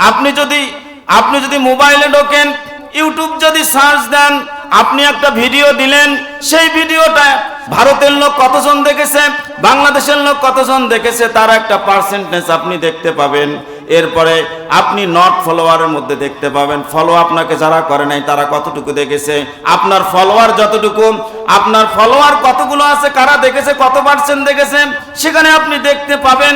আপনি যদি মোবাইলে ঢোকেন, ইউটিউব যদি সার্চ দেন, আপনি একটা ভিডিও দিলেন, সেই ভিডিওটা ভারতের লোক কতজন দেখেছে, বাংলাদেশের লোক কতজন দেখেছে, তার একটা পার্সেন্টেজ আপনি দেখতে পাবেন। এরপরে আপনি নট ফলোয়ারের মধ্যে দেখতে পাবেন, ফলো আপনাকে যারা করে নাই তারা কতটুকু দেখেছে, আপনার ফলোয়ার যতটুকু, আপনার ফলোয়ার কতগুলো আছে, কারা দেখেছে, কত পার্সেন্ট দেখেছে, সেখানে আপনি দেখতে পাবেন।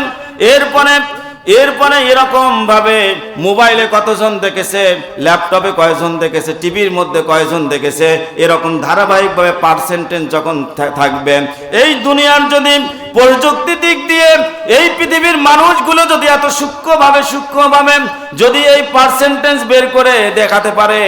এরপরে এরকম ভাবে মোবাইলে কতজন দেখেছে, ল্যাপটপে কয়জন দেখেছে, টিভির মধ্যে কয়জন দেখেছে, এরকম ধারাবাহিকভাবে পার্সেন্টেজ যখন থাকবে, এই দুনিয়ার যদি প্রযুক্তি দিক দিয়ে এই পৃথিবীর মানুষগুলো যদি এত সূক্ষ্মভাবে যদি এই পার্সেন্টেজ বের করে দেখাতে পারে,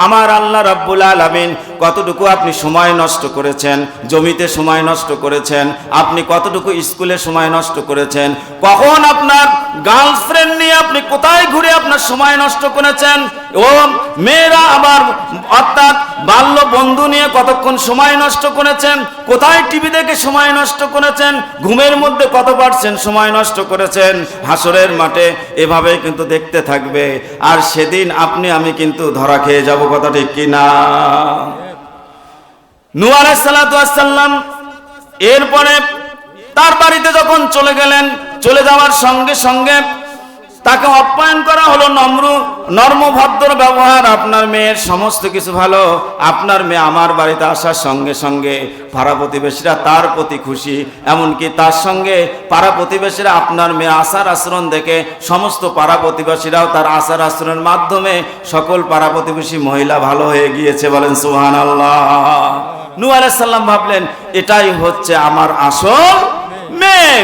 আমার আল্লাহ রাব্বুল আলামিন কতটুকু আপনি সময় নষ্ট করেছেন, জমিতে সময় নষ্ট করেছেন, আপনি কতটুকু স্কুলে সময় নষ্ট করেছেন, কখন আপনার গার্লফ্রেন্ড নিয়ে আপনি কোথায় ঘুরে আপনার সময় নষ্ট করেছেন, ও মেয়েরা আবার অর্থাৎ বাল্য বন্ধু নিয়ে কতক্ষণ সময় নষ্ট করেছেন, কোথায় টিভি দেখে সময় নষ্ট করেছেন, ঘুমের মধ্যে কত পার্সেন্ট সময় নষ্ট করেছেন, হাসরের মাঠে এভাবে কিন্তু দেখতে থাকবে। আর সেদিন আপনি আমি কিন্তু ধরা খেয়ে যাব, কথা ঠিক কিনা? নূহ আলাইহিস সালাতু ওয়াস সালাম এরপরে তার বাড়িতে যখন চলে গেলেন, চলে যাওয়ার সঙ্গে সঙ্গে তাকে আপ্যায়ন করা হলো, নর্মভদ্র ব্যবহার, আপনার মেয়ের সমস্ত কিছু ভালো, আপনার মেয়ে আমার বাড়িতে আসার সঙ্গে সঙ্গে পাড়া প্রতিবেশীরা তার প্রতি খুশি, এমনকি তার সঙ্গে পাড়া প্রতিবেশীরা আপনার মেয়ে আচার আচরণ দেখে সমস্ত পাড়া প্রতিবেশীরাও তার আচার আচরণের মাধ্যমে সকল পাড়া প্রতিবেশী মহিলা ভালো হয়ে গিয়েছে, বলেন সুবহানাল্লাহ। নূহ আলাইহিস সালাম ভাবলেন এটাই হচ্ছে আমার আসল মেয়ে।